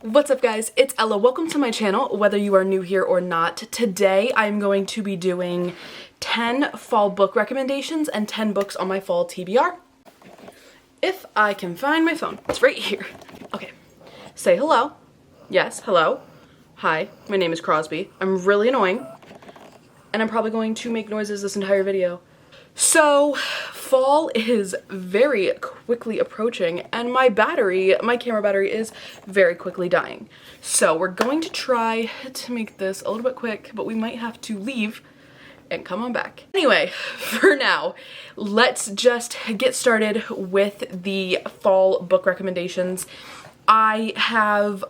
What's up guys, it's Ella. Welcome to my channel, whether you are new here or not. Today I'm going to be doing 10 fall book recommendations and 10 books on my fall TBR. If I can find my phone, it's right here. Okay, say hello. Yes, hello. Hi, my name is Crosby. I'm really annoying, and I'm probably going to make noises this entire video. So, fall is very quickly approaching and my camera battery is very quickly dying. So we're going to try to make this a little bit quick, but we might have to leave and come on back. Anyway, for now, let's just get started with the fall book recommendations. I have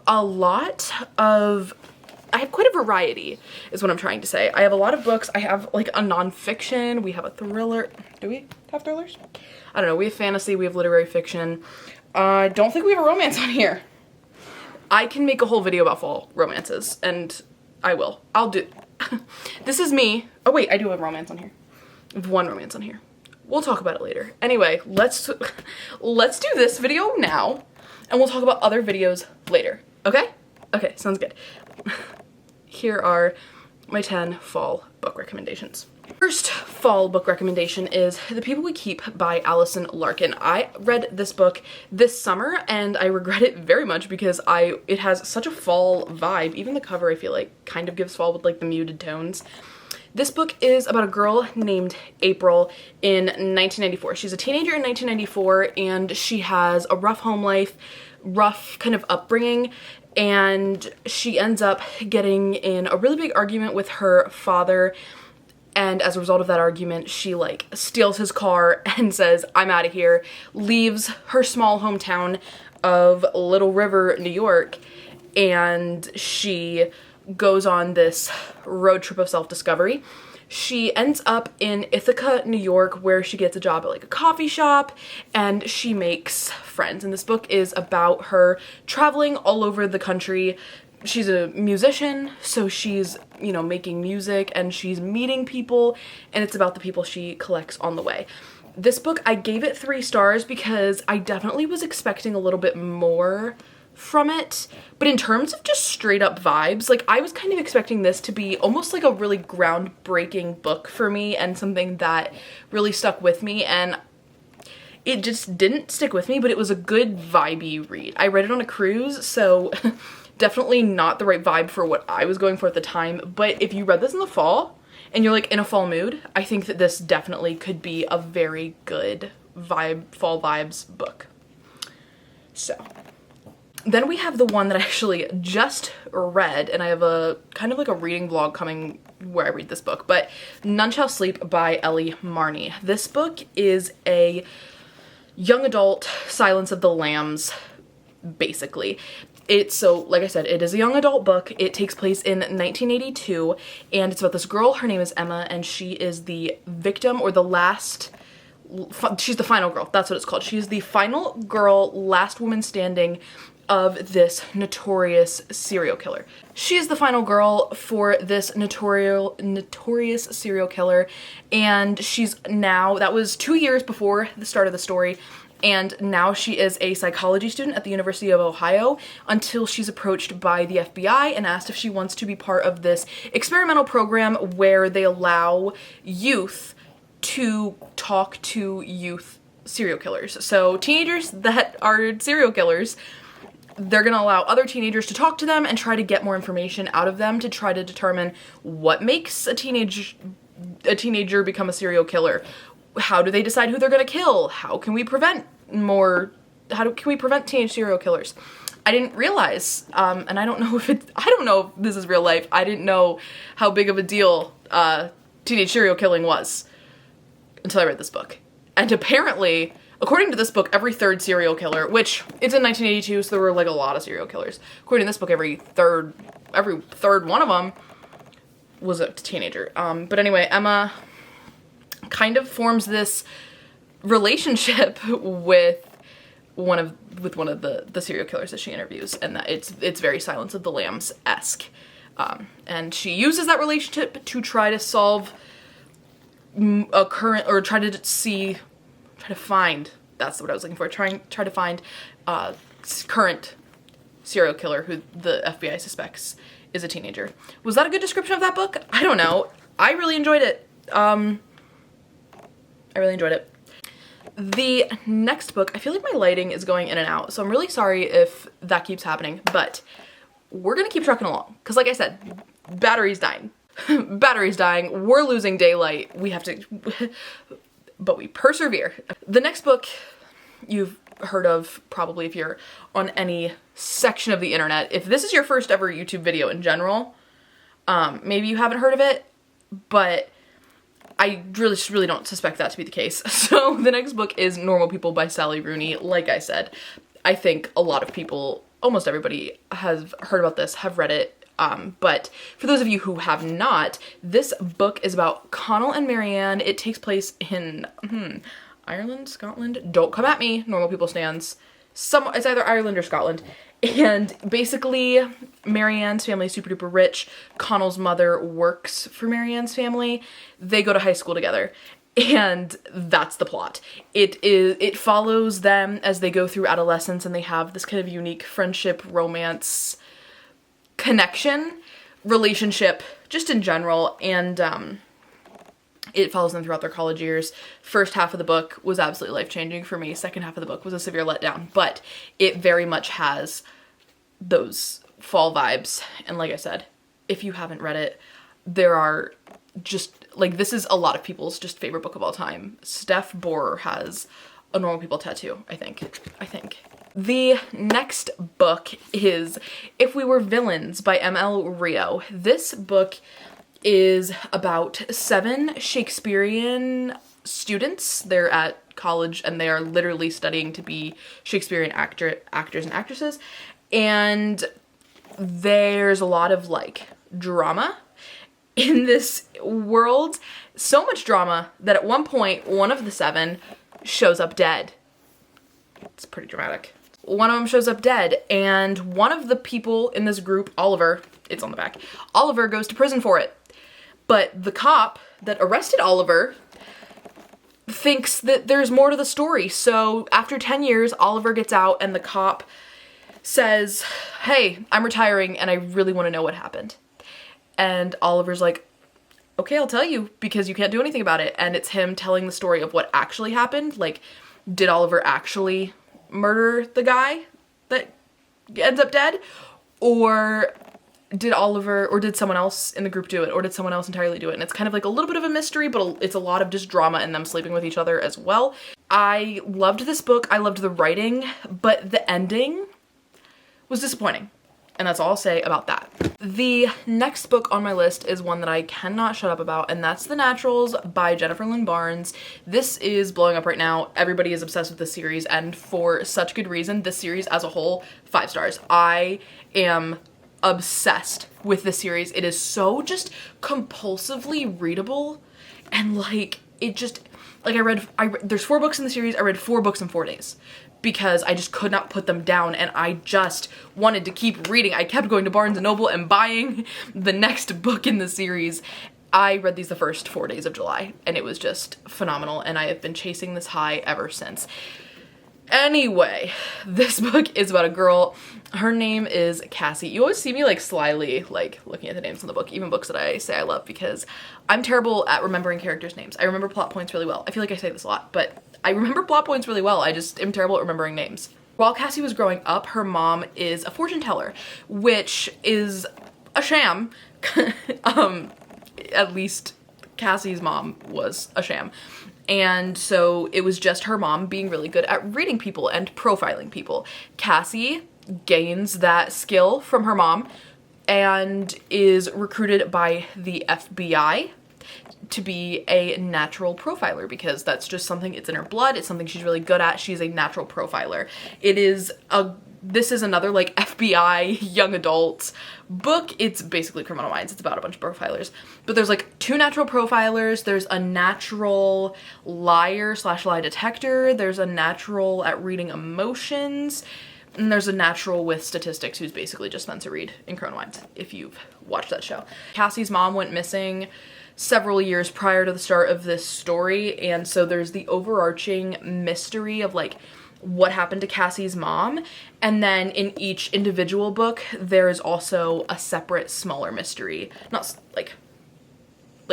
quite a variety, is what I'm trying to say. I have a lot of books. I have like a nonfiction, we have a thriller. Do we have thrillers? I don't know, we have fantasy, we have literary fiction. I don't think we have a romance on here. I can make a whole video about fall romances, and I will. I'll do. This is me. Oh wait, I do have romance on here. I have one romance on here. We'll talk about it later. Anyway, let's do this video now, and we'll talk about other videos later. Okay? Okay, sounds good. Here are my 10 fall book recommendations. First fall book recommendation is The People We Keep by Allison Larkin. I read this book this summer and I regret it very much because it has such a fall vibe. Even the cover I feel like kind of gives fall with like the muted tones. This book is about a girl named April in 1994. She's a teenager in 1994 and she has a rough home life, rough kind of upbringing, and she ends up getting in a really big argument with her father, and as a result of that argument she like steals his car and says, "I'm out of here," leaves her small hometown of Little River, New York, and she goes on this road trip of self-discovery. She ends up in Ithaca, New York, where she gets a job at like a coffee shop and she makes friends. And this book is about her traveling all over the country. She's a musician, so she's, you know, making music and she's meeting people, and it's about the people she collects on the way. This book, I gave it 3 stars because I definitely was expecting a little bit more from it, but in terms of just straight up vibes, like I was kind of expecting this to be almost like a really groundbreaking book for me and something that really stuck with me, and it just didn't stick with me, but it was a good vibey read. I read it on a cruise, so definitely not the right vibe for what I was going for at the time, but if you read this in the fall and you're like in a fall mood, I think that this definitely could be a very good fall vibes book. So then we have the one that I actually just read, and I have a kind of like a reading vlog coming where I read this book, but None Shall Sleep by Ellie Marney. This book is a young adult Silence of the Lambs, basically. So, like I said, it is a young adult book. It takes place in 1982, and it's about this girl. Her name is Emma, and she is the victim, or she's the final girl. That's what it's called. She's the final girl, last woman standing of this notorious serial killer. She is the final girl for this notorious serial killer, and that was 2 years before the start of the story, and now she is a psychology student at the University of Ohio until she's approached by the FBI and asked if she wants to be part of this experimental program where they allow youth to talk to youth serial killers. So teenagers that are serial killers, they're gonna allow other teenagers to talk to them and try to get more information out of them to try to determine what makes a teenager become a serial killer. How do they decide who they're gonna kill? How can we prevent teenage serial killers? I didn't realize, and I don't know if this is real life. I didn't know how big of a deal teenage serial killing was until I read this book. And apparently, according to this book, every third serial killer, which it's in 1982, so there were like a lot of serial killers. According to this book, every third one of them was a teenager. But anyway, Emma kind of forms this relationship with one of the serial killers that she interviews, and that it's very Silence of the Lambs-esque. And she uses that relationship to try to solve try to find, that's what I was looking for, try to find current serial killer who the FBI suspects is a teenager. Was that a good description of that book? I don't know. I really enjoyed it. I really enjoyed it. The next book, I feel like my lighting is going in and out, so I'm really sorry if that keeps happening, but we're gonna keep trucking along. Because like I said, battery's dying. Battery's dying. We're losing daylight. We have to, but we persevere. The next book you've heard of probably if you're on any section of the internet. If this is your first ever YouTube video in general, maybe you haven't heard of it, but I really don't suspect that to be the case. So the next book is Normal People by Sally Rooney. Like I said, I think a lot of people, almost everybody, has heard about this, have read it. But for those of you who have not, this book is about Connell and Marianne. It takes place in Ireland, Scotland. Don't come at me, Normal People stands. It's either Ireland or Scotland. And basically, Marianne's family is super duper rich. Connell's mother works for Marianne's family. They go to high school together. And that's the plot. It follows them as they go through adolescence, and they have this kind of unique friendship, romance, connection, relationship, just in general. And it follows them throughout their college years. First half of the book was absolutely life-changing for me. Second half of the book was a severe letdown, but it very much has those fall vibes. And like I said, if you haven't read it, there are just, like, this is a lot of people's just favorite book of all time. Steph has a Normal People tattoo, I think. The next book is If We Were Villains by M.L. Rio. This book is about 7 Shakespearean students. They're at college and they are literally studying to be Shakespearean actors and actresses. And there's a lot of like drama in this world. So much drama that at one point, one of the 7 shows up dead. It's pretty dramatic. One of them shows up dead, and one of the people in this group, Oliver, it's on the back, Oliver goes to prison for it. But the cop that arrested Oliver thinks that there's more to the story. So after 10 years, Oliver gets out and the cop says, hey, I'm retiring and I really want to know what happened. And Oliver's like, okay, I'll tell you because you can't do anything about it. And it's him telling the story of what actually happened. Like, did Oliver actually murder the guy that ends up dead? Or did someone else in the group do it? Or did someone else entirely do it? And it's kind of like a little bit of a mystery, but it's a lot of just drama and them sleeping with each other as well. I loved this book. I loved the writing, but the ending was disappointing. And that's all I'll say about that. The next book on my list is one that I cannot shut up about, and that's The Naturals by Jennifer Lynn Barnes. This is blowing up right now. Everybody is obsessed with this series, and for such good reason. This series as a whole, 5 stars. I am obsessed with this series. It is so just compulsively readable, and like, it just, like there's 4 books in the series. I read 4 books in 4 days. Because I just could not put them down and I just wanted to keep reading. I kept going to Barnes & Noble and buying the next book in the series. I read these the first 4 days of July and it was just phenomenal and I have been chasing this high ever since. Anyway, this book is about a girl. Her name is Cassie. You always see me like slyly like looking at the names in the book, even books that I say I love, because I'm terrible at remembering characters' names. I remember plot points really well. I feel like I say this a lot, but I remember plot points really well. I just am terrible at remembering names. While Cassie was growing up, her mom is a fortune teller, which is a sham. At least Cassie's mom was a sham. And so it was just her mom being really good at reading people and profiling people. Cassie gains that skill from her mom and is recruited by the FBI to be a natural profiler because that's just something, it's in her blood, it's something she's really good at. She's a natural profiler. This is another like FBI young adult book. It's basically Criminal Minds. It's about a bunch of profilers. But there's like 2 natural profilers. There's a natural liar/lie detector. There's a natural at reading emotions. And there's a natural with statistics who's basically just Spencer Reed in Criminal Minds, if you've watched that show. Cassie's mom went missing several years prior to the start of this story, and so there's the overarching mystery of like, what happened to Cassie's mom. And then in each individual book, there is also a separate smaller mystery. Not like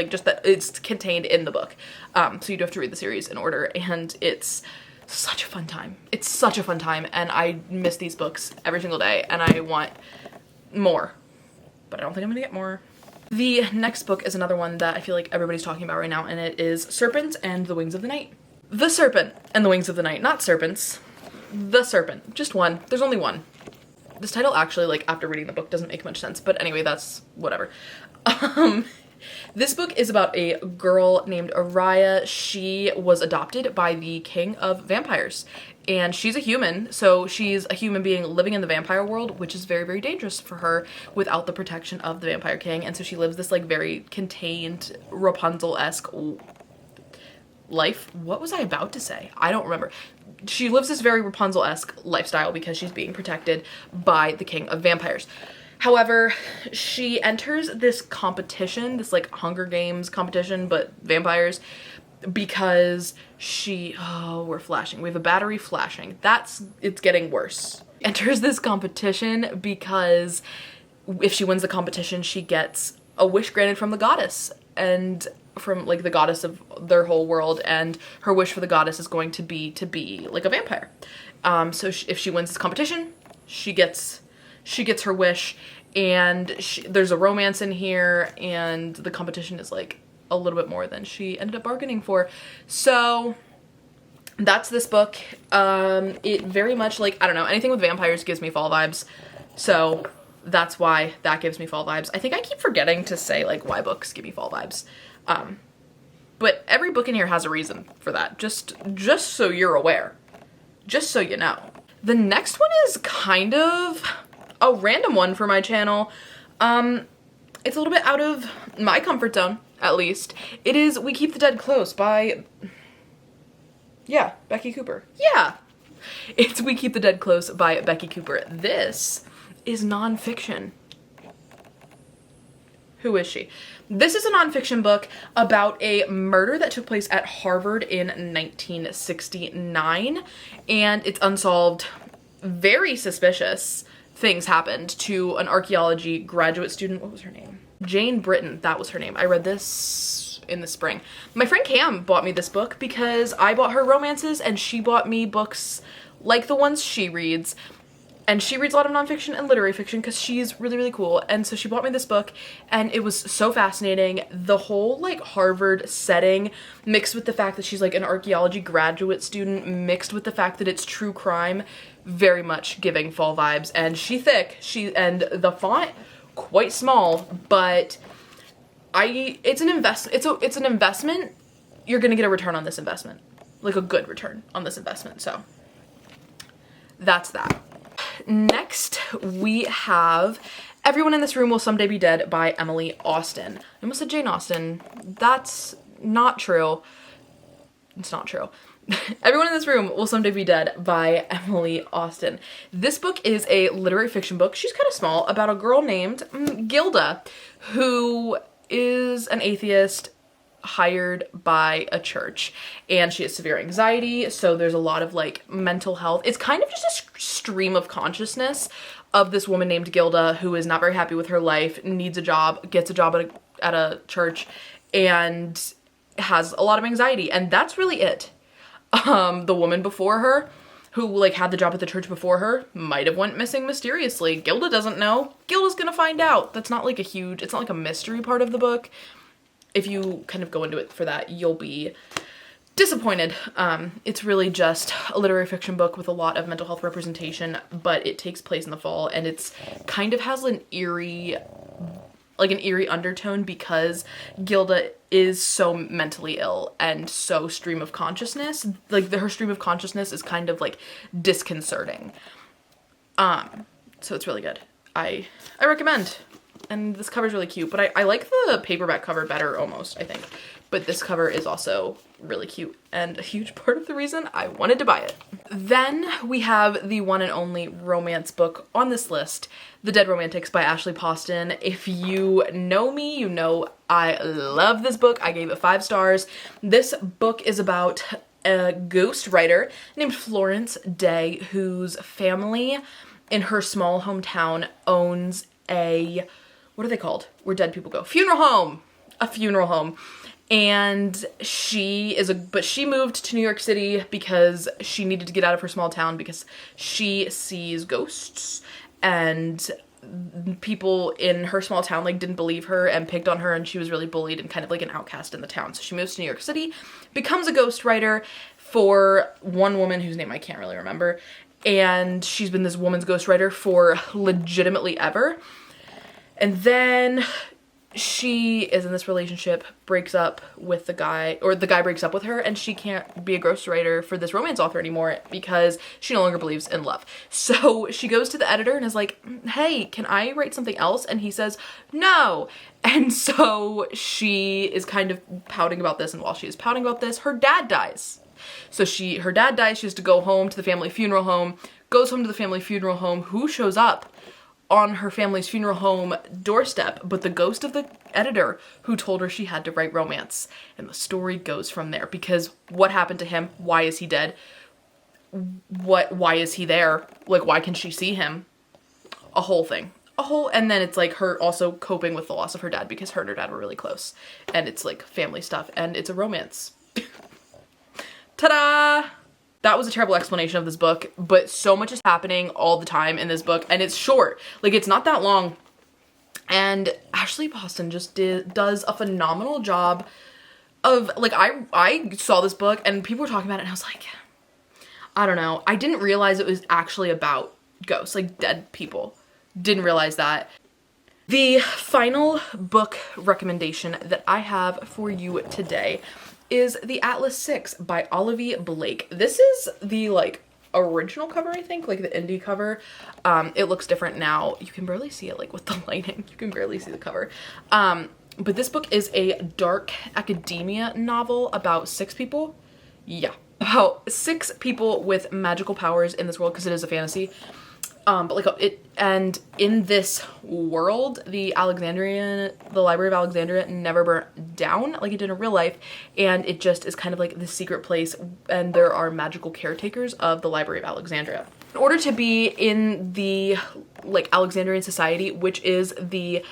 just that it's contained in the book. So you do have to read the series in order, and it's such a fun time. It's such a fun time, and I miss these books every single day, and I want more, but I don't think I'm gonna get more. The next book is another one that I feel like everybody's talking about right now, and it is Serpent and the Wings of the Night. The Serpent and the Wings of the Night, not serpents. The Serpent, just one. There's only one. This title actually, like, after reading the book, doesn't make much sense, but anyway, that's whatever. This book is about a girl named Araya. She was adopted by the king of vampires, and she's a human, so she's a human being living in the vampire world, which is very, very dangerous for her without the protection of the vampire king, and so she lives this, like, very contained, Rapunzel-esque life. What was I about to say? I don't remember. She lives this very Rapunzel-esque lifestyle because she's being protected by the king of vampires. However, she enters this competition, this like Hunger Games competition, but vampires, because we're flashing. We have a battery flashing. It's getting worse. Enters this competition because if she wins the competition, she gets a wish granted from the goddess, and from like the goddess of their whole world, and her wish for the goddess is going to be like a vampire. So if she wins this competition, she gets her wish, and there's a romance in here, and the competition is like a little bit more than she ended up bargaining for. So that's this book. It very much, like, I don't know, anything with vampires gives me fall vibes, so that's why that gives me fall vibes. I think I keep forgetting to say like why books give me fall vibes. But every book in here has a reason for that, just so you're aware, just so you know. The next one is kind of a random one for my channel. It's a little bit out of my comfort zone, at least. It is We Keep the Dead Close by, yeah, Becky Cooper. Yeah, it's We Keep the Dead Close by Becky Cooper. This is nonfiction. Who is she? This is a nonfiction book about a murder that took place at Harvard in 1969, and it's unsolved. Very suspicious things happened to an archaeology graduate student. What was her name? Jane Britton, that was her name. I read this in the spring. My friend Cam bought me this book because I bought her romances, and she bought me books like the ones she reads. And she reads a lot of nonfiction and literary fiction because she's really, really cool. And so she bought me this book, and it was so fascinating. The whole like Harvard setting mixed with the fact that she's like an archaeology graduate student, mixed with the fact that it's true crime, very much giving fall vibes. And she thick, and the font quite small, but it's an investment. You're gonna get a return on this investment, like a good return on this investment. So that's that. Next, we have Everyone in This Room Will Someday Be Dead by Emily Austen. I almost said Jane Austen. That's not true. It's not true. Everyone in This Room Will Someday Be Dead by Emily Austen. This book is a literary fiction book. She's kind of small, about a girl named Gilda, who is an atheist hired by a church, and she has severe anxiety, so there's a lot of like mental health. It's kind of just a stream of consciousness of this woman named Gilda who is not very happy with her life, needs a job, gets a job at a church, and has a lot of anxiety, and that's really it. The woman before her, who like had the job at the church before her, might have went missing mysteriously. Gilda doesn't know. Gilda's gonna find out. That's not like it's not like a mystery part of the book. If you kind of go into it for that, you'll be disappointed. It's really just a literary fiction book with a lot of mental health representation, but it takes place in the fall, and it's kind of has an eerie undertone because Gilda is so mentally ill and so stream of consciousness. Like her stream of consciousness is kind of like disconcerting. So it's really good. I recommend. And this cover's really cute, but I like the paperback cover better almost, I think. But this cover is also really cute and a huge part of the reason I wanted to buy it. Then we have the one and only romance book on this list, The Dead Romantics by Ashley Poston. If you know me, you know I love this book. I gave it 5 stars. This book is about a ghost writer named Florence Day, whose family in her small hometown owns a, what are they called? Where dead people go? Funeral home. A funeral home. And she moved to New York City because she needed to get out of her small town because she sees ghosts, and people in her small town like didn't believe her and picked on her, and she was really bullied and kind of like an outcast in the town. So she moves to New York City, becomes a ghostwriter for one woman whose name I can't really remember, and she's been this woman's ghostwriter for legitimately ever. And then she is in this relationship, breaks up with the guy, or the guy breaks up with her, and she can't be a ghostwriter for this romance author anymore because she no longer believes in love. So she goes to the editor and is like, hey, can I write something else? And he says, no. And so she is kind of pouting about this, and while she is pouting about this, her dad dies. So her dad dies, she has to go home to the family funeral home, goes home to the family funeral home. Who shows up on her family's funeral home doorstep but the ghost of the editor who told her she had to write romance? And the story goes from there, because what happened to him? Why is he dead? Why is he there? Like, why can she see him? A whole thing. And then it's like her also coping with the loss of her dad, because her and her dad were really close, and it's like family stuff, and it's a romance. Ta-da! That was a terrible explanation of this book, but so much is happening all the time in this book, and it's short. Like, it's not that long. And Ashley Boston just does a phenomenal job of, like, I saw this book and people were talking about it and I was like, I don't know. I didn't realize it was actually about ghosts, like dead people. Didn't realize that. The final book recommendation that I have for you today is The Atlas 6 by Olivia Blake. This is the like original cover, I think, like the indie cover. It looks different now. You can barely see it like with the lighting. You can barely see the cover. But this book is a dark academia novel about 6 people. Yeah. About 6 people with magical powers in this world, because it is a fantasy. But like and in this world, the Library of Alexandria never burnt down like it did in real life, and it just is kind of like the secret place, and there are magical caretakers of the Library of Alexandria. In order to be in the like Alexandrian society, which is the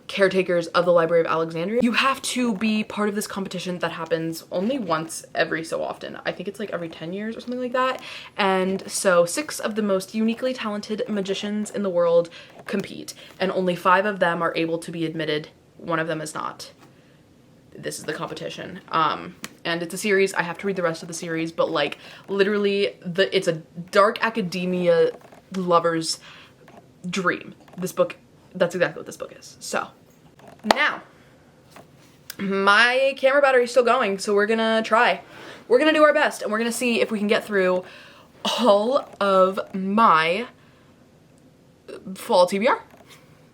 caretakers of the Library of Alexandria, you have to be part of this competition that happens only once every so often. I think it's like every 10 years or something like that. And so 6 of the most uniquely talented magicians in the world compete, and only 5 of them are able to be admitted. One of them is not. This is the competition. And it's a series. I have to read the rest of the series, but like literally it's a dark academia lover's dream. This book, that's exactly what this book is. So now my camera battery is still going, so we're gonna try. We're gonna do our best, and we're gonna see if we can get through all of my fall TBR.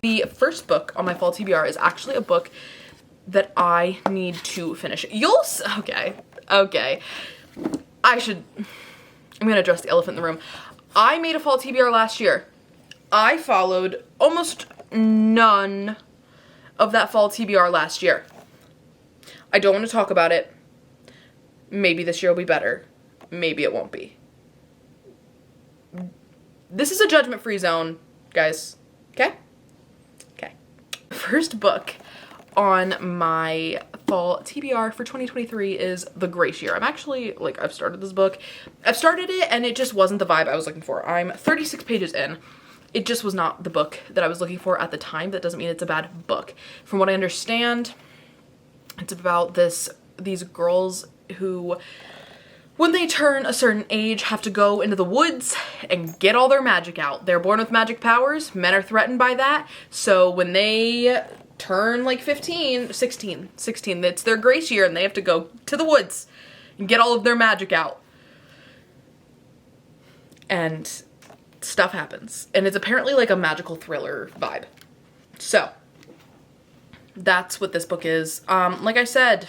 The first book on my fall TBR is actually a book that I need to finish. Okay. I'm gonna address the elephant in the room. I made a fall TBR last year. I followed almost none of that fall TBR last year. I don't want to talk about it. Maybe this year will be better. Maybe it won't be. This is a judgment-free zone, guys. Okay? Okay. First book on my fall TBR for 2023 is The Grace Year. I'm actually, like, I've started this book. I've started it, and it just wasn't the vibe I was looking for. I'm 36 pages in. It just was not the book that I was looking for at the time. That doesn't mean it's a bad book. From what I understand, it's about these girls who, when they turn a certain age, have to go into the woods and get all their magic out. They're born with magic powers. Men are threatened by that. So when they turn like 16, it's their grace year, and they have to go to the woods and get all of their magic out. And stuff happens, and it's apparently like a magical thriller vibe. So that's what this book is. Like I said,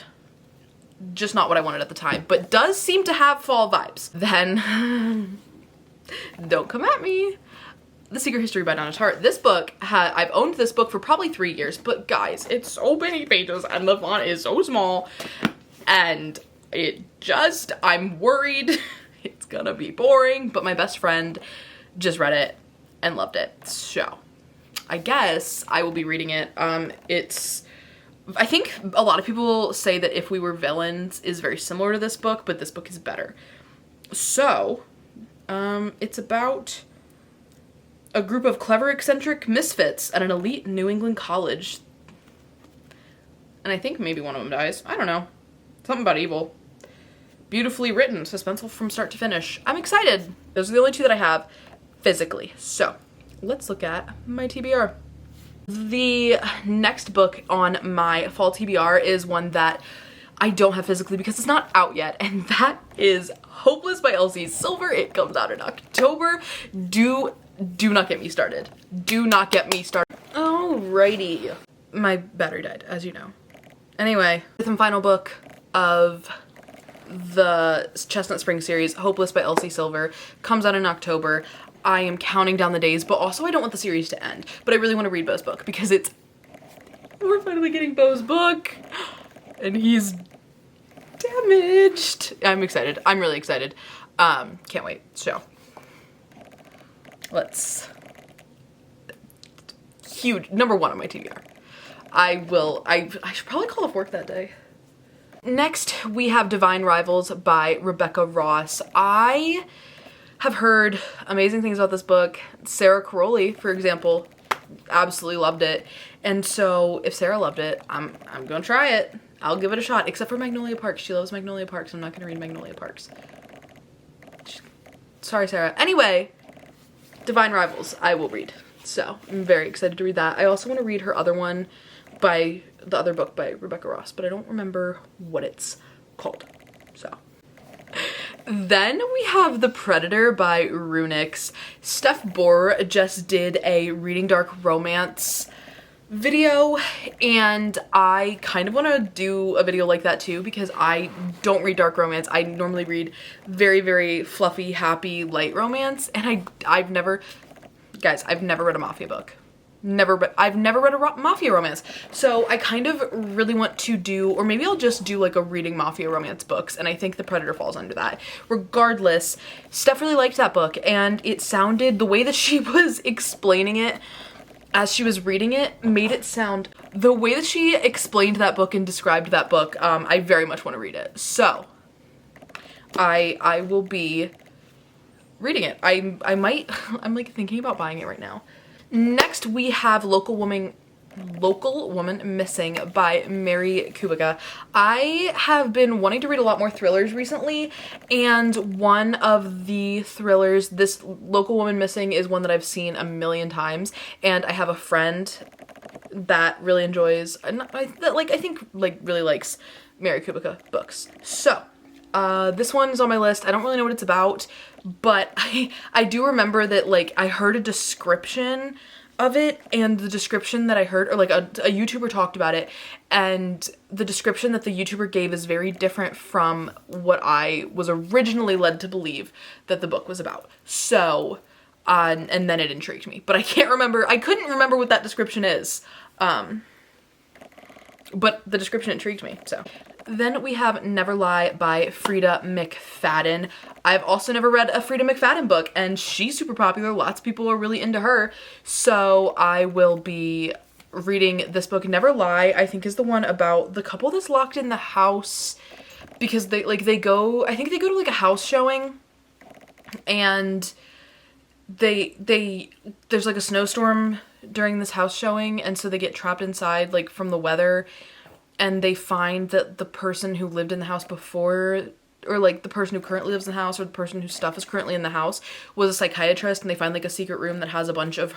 just not what I wanted at the time, but does seem to have fall vibes. Then don't come at me. The Secret History by Donna Tartt. This book I've owned this book for probably 3 years, but guys, it's so many pages and the font is so small, and I'm worried it's gonna be boring, but my best friend just read it and loved it. So I guess I will be reading it. I think a lot of people say that If We Were Villains is very similar to this book, but this book is better. So, it's about a group of clever, eccentric misfits at an elite New England college. And I think maybe one of them dies. I don't know. Something about evil. Beautifully written, suspenseful from start to finish. I'm excited. Those are the only two that I have physically. So, let's look at my TBR. The next book on my fall TBR is one that I don't have physically because it's not out yet, and that is Hopeless by Elsie Silver. It comes out in October. Do not get me started. Do not get me started. Alrighty. My battery died, as you know. Anyway, fifth and final book of the Chestnut Spring series, Hopeless by Elsie Silver, comes out in October. I am counting down the days, but also I don't want the series to end. But I really want to read Beau's book because we're finally getting Beau's book and he's damaged. I'm excited. I'm really excited. Can't wait. So huge, number one on my TBR. I should probably call off work that day. Next, we have Divine Rivals by Rebecca Ross. I have heard amazing things about this book. Sara Caroli, for example, absolutely loved it. And so if Sara loved it, I'm gonna try it. I'll give it a shot, except for Magnolia Parks. She loves Magnolia Parks. I'm not gonna read Magnolia Parks. Sorry, Sara. Anyway, Divine Rivals, I will read. So I'm very excited to read that. I also want to read her other one the other book by Rebecca Ross, but I don't remember what it's called. So. Then we have The Predator by Runix. Steph Bohr just did a Reading Dark Romance video, and I kind of want to do a video like that too because I don't read dark romance. I normally read very, very fluffy, happy, light romance, and I've never read a mafia book. I've never read a mafia romance. So I kind of really want to do, or maybe I'll just do like a reading mafia romance books, and I think The Predator falls under that. Regardless, Steph really liked that book, and it sounded, the way that she was explaining it as she was reading it made it sound, the way that she explained that book and described that book, I very much want to read it. So I will be reading it. I'm like thinking about buying it right now. Next, we have Local Woman Missing by Mary Kubica. I have been wanting to read a lot more thrillers recently, and one of the thrillers, this Local Woman Missing, is one that I've seen a million times, and I have a friend that really enjoys, I think really likes Mary Kubica books. So, this one is on my list. I don't really know what it's about, but I do remember that like I heard a description of it, and the description that I heard, or like a YouTuber talked about it, and the description that the YouTuber gave is very different from what I was originally led to believe that the book was about. So, and then it intrigued me, but I couldn't remember what that description is. But the description intrigued me, so. Then we have Never Lie by Frida McFadden. I've also never read a Frida McFadden book, and she's super popular. Lots of people are really into her. So I will be reading this book. Never Lie, I think, is the one about the couple that's locked in the house because they go to like a house showing, and there's like a snowstorm during this house showing, and so they get trapped inside like from the weather. And they find that the person who lived in the house before, or like the person who currently lives in the house, or the person whose stuff is currently in the house, was a psychiatrist, and they find like a secret room that has a bunch of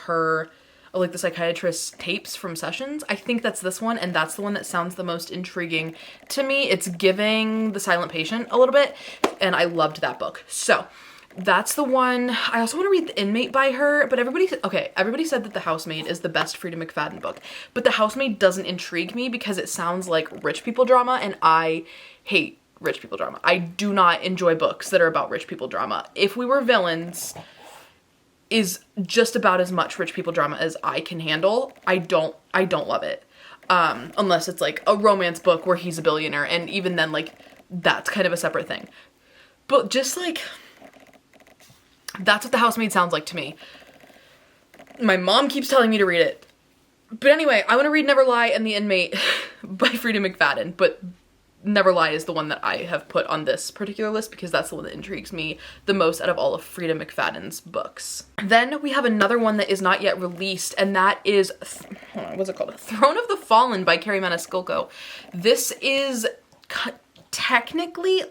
like the psychiatrist's tapes from sessions. I think that's this one, and that's the one that sounds the most intriguing to me. It's giving The Silent Patient a little bit, and I loved that book. So that's the one. I also want to read The Inmate by her, but everybody said that The Housemaid is the best Frida McFadden book, but The Housemaid doesn't intrigue me because it sounds like rich people drama, and I hate rich people drama. I do not enjoy books that are about rich people drama. If We Were Villains is just about as much rich people drama as I can handle. I don't love it. Unless it's like a romance book where he's a billionaire, and even then, like, that's kind of a separate thing. But just like, that's what The Housemaid sounds like to me. My mom keeps telling me to read it. But anyway, I want to read Never Lie and The Inmate by Frida McFadden, but Never Lie is the one that I have put on this particular list because that's the one that intrigues me the most out of all of Frida McFadden's books. Then we have another one that is not yet released, and that is, what's it called? Throne of the Fallen by Carrie Maniscalco. This is technically,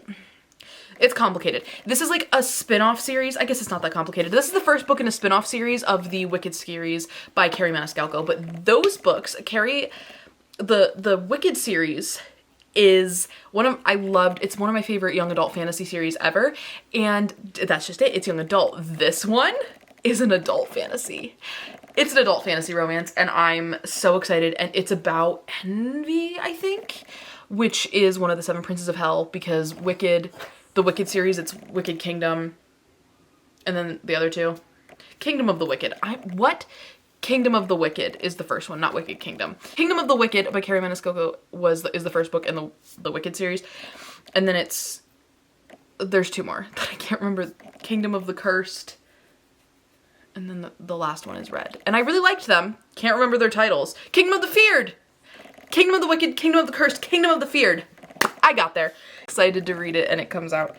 it's complicated. This is like a spin-off series. I guess it's not that complicated. This is the first book in a spin-off series of the Wicked series by Carrie Maniscalco, but those books, the Wicked series is it's one of my favorite young adult fantasy series ever, and that's just it, it's young adult. This one is an adult fantasy. It's an adult fantasy romance, and I'm so excited, and it's about envy, I think, which is one of the 7 princes of hell, because the Wicked series, it's Wicked Kingdom, and then the other 2. Kingdom of the Wicked. Kingdom of the Wicked is the first one, not Wicked Kingdom. Kingdom of the Wicked by Carrie Maniscalco is the first book in the Wicked series. And then there's 2 more that I can't remember. Kingdom of the Cursed. And then the last one is Red. And I really liked them. Can't remember their titles. Kingdom of the Feared! Kingdom of the Wicked, Kingdom of the Cursed, Kingdom of the Feared. I got there. Excited to read it, and it comes out,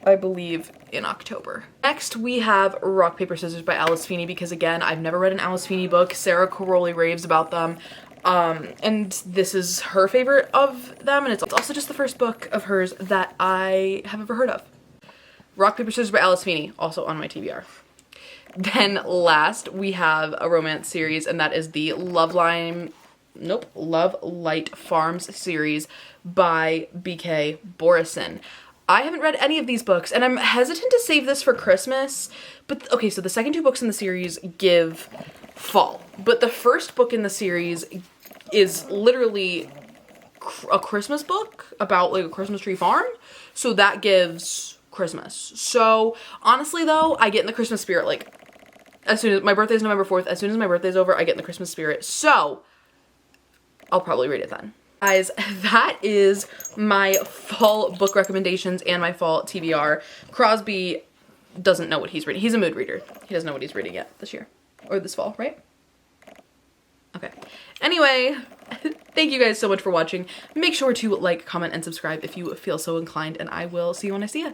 I believe, in October. Next, we have Rock, Paper, Scissors by Alice Feeney, because again, I've never read an Alice Feeney book. Sarah Caroli raves about them, and this is her favorite of them, and it's also just the first book of hers that I have ever heard of. Rock, Paper, Scissors by Alice Feeney, also on my TBR. Then last, we have a romance series, and that is the Love Light Farms series by B.K. Borison. I haven't read any of these books, and I'm hesitant to save this for Christmas, but okay, so the second 2 books in the series give fall, but the first book in the series is literally a Christmas book about like a Christmas tree farm, so that gives Christmas. So honestly though, I get in the Christmas spirit, like as soon as my birthday's November 4th, as soon as my birthday's over, I get in the Christmas spirit, so I'll probably read it then. Guys, that is my fall book recommendations and my fall TBR. Crosby doesn't know what he's reading. He's a mood reader. He doesn't know what he's reading yet this year. Or this fall, right? Okay. Anyway, thank you guys so much for watching. Make sure to like, comment, and subscribe if you feel so inclined, and I will see you when I see you.